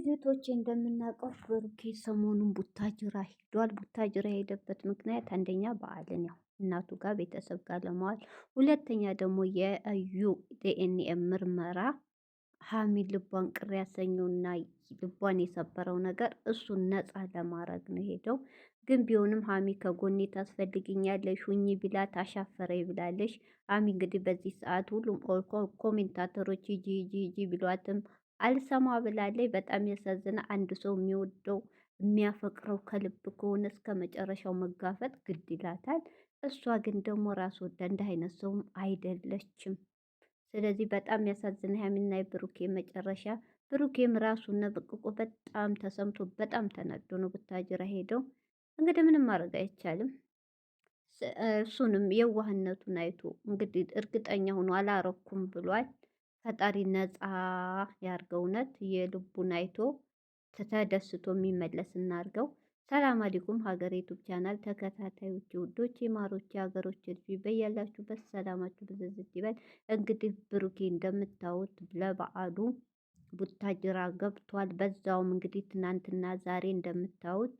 እህቶቼ እንደምናውቀው ብሩኬ ሰሞኑን ቡታጅራ ሄዷል። ቡታጅራ የሄደበት ምክንያት አንደኛ በዓልን ያው እናቱ ጋር ቤተሰብ ጋር ለመዋል፣ ሁለተኛ ደግሞ የእዩ ዲኤንኤ ምርመራ ሀሚን ልቧን ቅር ያሰኘውና ልቧን የሰበረው ነገር እሱን ነፃ ለማድረግ ነው ሄደው። ግን ቢሆንም ሀሚ ከጎኔ ታስፈልግኛለሽ ሁኚ ቢላት አሻፈረኝ ብላለሽ። ሀሚ እንግዲህ በዚህ ሰዓት ሁሉም ኮሜንታተሮች ሂጂ ሂጂ ሂጂ ቢሏትም አልሰማ ብላለች። በጣም ያሳዝና። አንድ ሰው የሚወደው የሚያፈቅረው ከልብ ከሆነ እስከ መጨረሻው መጋፈጥ ግድ ይላታል። እሷ ግን ደግሞ ራስ ወዳ እንደ አይነት ሰውም አይደለችም። ስለዚህ በጣም ያሳዝና ሀሚና የብሩኬ መጨረሻ። ብሩኬም ራሱን ነብቅቆ በጣም ተሰምቶ በጣም ተናዶ ነው ቡታጅራ ሄደው። እንግዲህ ምንም ማድረግ አይቻልም። እሱንም የዋህነቱን አይቶ እንግዲህ እርግጠኛ ሆኖ አላረኩም ብሏል። ፈጣሪ ነፃ ያርገው። እውነት የልቡን አይቶ ተደስቶ የሚመለስ እናርገው። ሰላም አለይኩም ሀገር ዩቱብ ቻናል ተከታታዮች ውዶች፣ የማሮች የሀገሮች ልጅ በያላችሁበት ሰላማችሁ ብዝዝት ይበል። እንግዲህ ብሩኬ እንደምታዩት ለበዓሉ ቡታጅራ ገብቷል። በዛውም እንግዲህ ትናንትና ዛሬ እንደምታዩት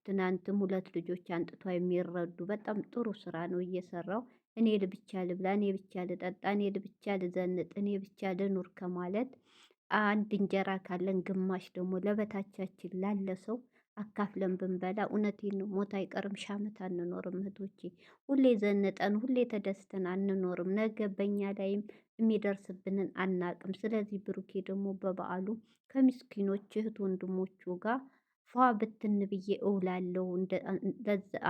ትናንትም ሁለት ልጆች አንጥቷ የሚረዱ በጣም ጥሩ ስራ ነው እየሰራው። እኔ ልብቻ ልብላ፣ እኔ ብቻ ልጠጣ፣ እኔ ብቻ ልዘንጥ፣ እኔ ብቻ ልኑር ከማለት አንድ እንጀራ ካለን ግማሽ ደግሞ ለበታቻችን ላለ ሰው አካፍለን ብንበላ፣ እውነቴን ነው ሞት አይቀርም። ሺህ ዓመት አንኖርም እህቶቼ። ሁሌ ዘንጠን ሁሌ ተደስተን አንኖርም። ነገ በእኛ ላይም የሚደርስብንን አናቅም። ስለዚህ ብሩኬ ደግሞ በበዓሉ ከምስኪኖች እህት ወንድሞቹ ጋር ፏ ብትን ብዬ እውላለሁ፣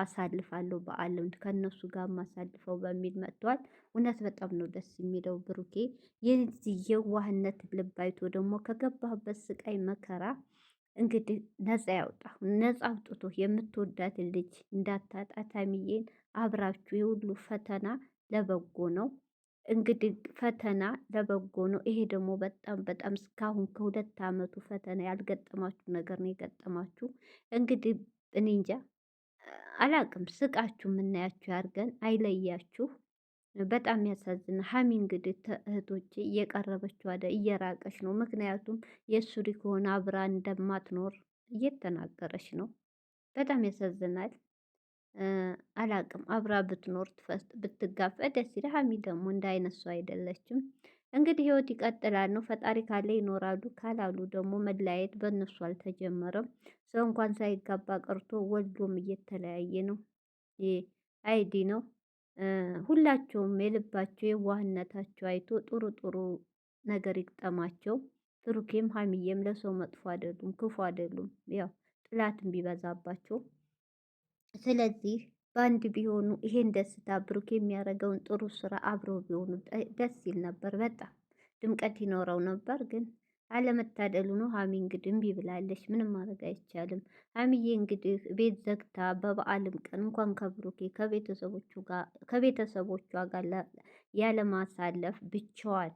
አሳልፋለሁ በዓልን ከእነሱ ጋር ማሳልፈው በሚል መጥቷል። እውነት በጣም ነው ደስ የሚለው። ብሩኬ የዚህ የዋህነት ልብ አይቶ ደግሞ ከገባህበት ስቃይ መከራ እንግዲህ ነፃ ያውጣ። ነፃ አውጥቶ የምትወዳትን ልጅ እንዳታጣት ሀይሚዬን አብራችሁ የሁሉ ፈተና ለበጎ ነው። እንግዲህ ፈተና ለበጎ ነው። ይሄ ደግሞ በጣም በጣም እስካሁን ከሁለት ዓመቱ ፈተና ያልገጠማችሁ ነገር ነው የገጠማችሁ። እንግዲህ እኔ እንጃ አላቅም። ስቃችሁ የምናያችሁ ያርገን፣ አይለያችሁ። በጣም ያሳዝና። ሀሚ እንግዲህ እህቶቼ እየቀረበችው እየራቀች ነው። ምክንያቱም የሱሪ ከሆነ አብራ እንደማትኖር እየተናገረች ነው። በጣም ያሳዝናል። አላቅም። አብራ ብትኖር ብትጋፈ ደስ ይላል። ሀሚ ደግሞ እንደ አይነት ሰው አይደለችም። እንግዲህ ህይወት ይቀጥላል ነው። ፈጣሪ ካለ ይኖራሉ፣ ካላሉ ደግሞ መለያየት በእነሱ አልተጀመረም። ሰው እንኳን ሳይጋባ ቀርቶ ወልዶም እየተለያየ ነው። አይዲ ነው። ሁላቸውም የልባቸው የዋህነታቸው አይቶ ጥሩ ጥሩ ነገር ይግጠማቸው። ብሩኬም ሀይሚዬም ለሰው መጥፎ አይደሉም፣ ክፉ አይደሉም። ያው ጥላትም ቢበዛባቸው ስለዚህ በአንድ ቢሆኑ ይሄን ደስታ ብሩክ የሚያደርገውን ጥሩ ስራ አብረው ቢሆኑ ደስ ይል ነበር። በጣም ድምቀት ይኖረው ነበር። ግን አለመታደሉ ነው። ሀሚ እንግዲህ እምቢ ብላለች። ምንም ማድረግ አይቻልም። ሀሚዬ እንግዲህ ቤት ዘግታ በበዓልም ቀን እንኳን ከብሩኬ ከቤተሰቦቿ ጋር ያለማሳለፍ ብቻዋን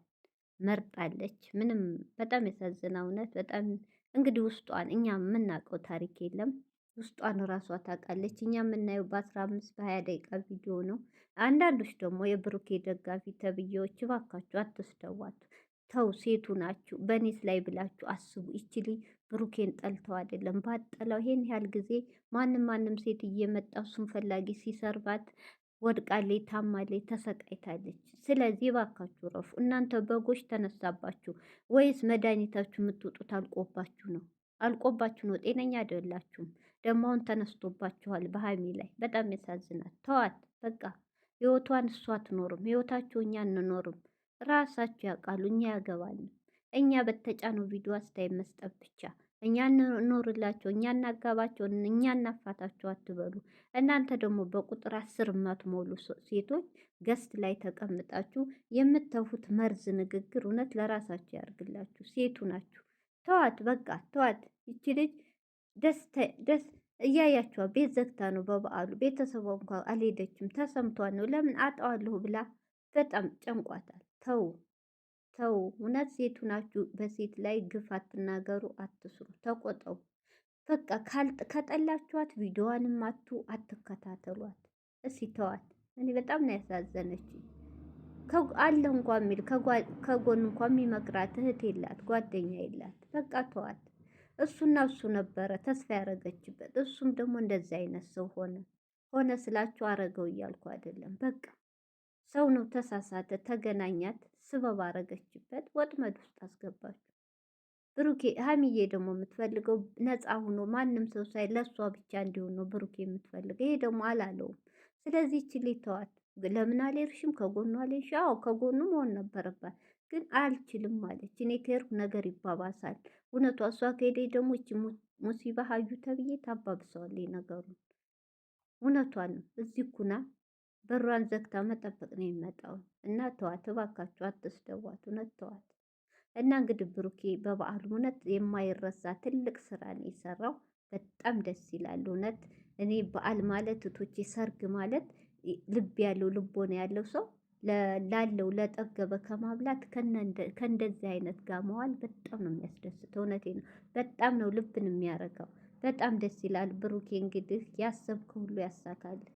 መርጣለች። ምንም በጣም ያሳዝና። እውነት በጣም እንግዲህ ውስጧን እኛ የምናውቀው ታሪክ የለም። ውስጧን ራሷ ታውቃለች። እኛ የምናየው በ15 በ20 ደቂቃ ቪዲዮ ነው። አንዳንዶች ደግሞ የብሩኬ ደጋፊ ተብዬዎች እባካችሁ አትስደዋት። ተው፣ ሴቱ ናችሁ። በእኔስ ላይ ብላችሁ አስቡ። ይችሊ ብሩኬን ጠልተው አይደለም ባጠላው ይሄን ያህል ጊዜ ማንም ሴት እየመጣ እሱን ፈላጊ ሲሰርባት ወድቃለች፣ ታማለች፣ ተሰቃይታለች። ስለዚህ እባካችሁ ረፉ። እናንተ በጎች ተነሳባችሁ ወይስ መድኃኒታችሁ የምትውጡት አልቆባችሁ ነው? አልቆባችሁ ነው። ጤነኛ አይደላችሁም። ደግሞ አሁን ተነስቶባችኋል በሀይሚ ላይ። በጣም ያሳዝናል። ተዋት በቃ። ህይወቷን እሷ አትኖርም፣ ህይወታቸው እኛ አንኖርም። ራሳቸው ያውቃሉ፣ እኛ ያገባል። እኛ በተጫነው ቪዲዮ አስተያየት መስጠት ብቻ። እኛ እንኖርላቸው፣ እኛ እናጋባቸው፣ እኛ እናፋታቸው አትበሉ። እናንተ ደግሞ በቁጥር 10 የማትሞሉ ሴቶች ገስት ላይ ተቀምጣችሁ የምትተፉት መርዝ ንግግር እውነት ለራሳችሁ ያርግላችሁ። ሴቱ ናችሁ። ተዋት በቃ ተዋት። ይቺ ልጅ ደስ እያያችኋ ቤት ዘግታ ነው በበዓሉ። ቤተሰቧ እንኳ አልሄደችም። ተሰምቷን ነው። ለምን አጣዋለሁ ብላ በጣም ጨንቋታል። ተው ተው፣ እውነት ሴቱ ናችሁ። በሴት ላይ ግፍ አትናገሩ፣ አትስሩ፣ ተቆጠቡ። በቃ ከጠላችኋት ቪዲዮዋንም አትከታተሏት። እስኪ ተዋት። እኔ በጣም ነው ያሳዘነች። አለ እንኳን የሚል ከጎን እንኳን የሚመክራት እህት የላት፣ ጓደኛ የላት። በቃ ተዋት። እሱ ነበረ ተስፋ ያደረገችበት። እሱም ደግሞ እንደዚህ አይነት ሰው ሆነ ስላችሁ አረገው እያልኩ አይደለም። በቃ ሰው ነው፣ ተሳሳተ፣ ተገናኛት፣ ስበብ አረገችበት፣ ወጥመድ ውስጥ አስገባችሁ። ብሩኬ ሀሚዬ ደግሞ የምትፈልገው ነፃ ሆኖ ማንም ሰው ሳይ ለእሷ ብቻ እንዲሆን ነው ብሩኬ የምትፈልገው። ይሄ ደግሞ አላለውም። ስለዚህ ይችል ተዋት። ለምን አልሄድሽም? ከጎኑ አልሄድሽ? አዎ ከጎኑ መሆን ነበረባት፣ ግን አልችልም ማለች። እኔ ከሄድኩ ነገር ይባባሳል። እውነቷ። እሷ ከሄደች ደግሞ እቺ ሙሲባ ሀዩ ተብዬ ታባብሰዋለች ነገሩን። እውነቷን ነው። እዚህ ኩና በሯን ዘግታ መጠበቅ ነው የሚመጣው። እና ተዋት እባካችሁ፣ አትስደዋት። እውነት ተዋት። እና እንግዲህ ብሩኬ በበዓሉ እውነት የማይረሳ ትልቅ ስራ ነው የሰራው። በጣም ደስ ይላል እውነት። እኔ በዓል ማለት እቶቼ፣ ሰርግ ማለት ልብ ያለው ልቦና ያለው ሰው ላለው ለጠገበ ከማብላት ከእንደዚህ አይነት ጋር መዋል በጣም ነው የሚያስደስተው። እውነቴ ነው። በጣም ነው ልብን የሚያረካው። በጣም ደስ ይላል። ብሩኬ እንግዲህ ያሰብከው ሁሉ ያሳካል።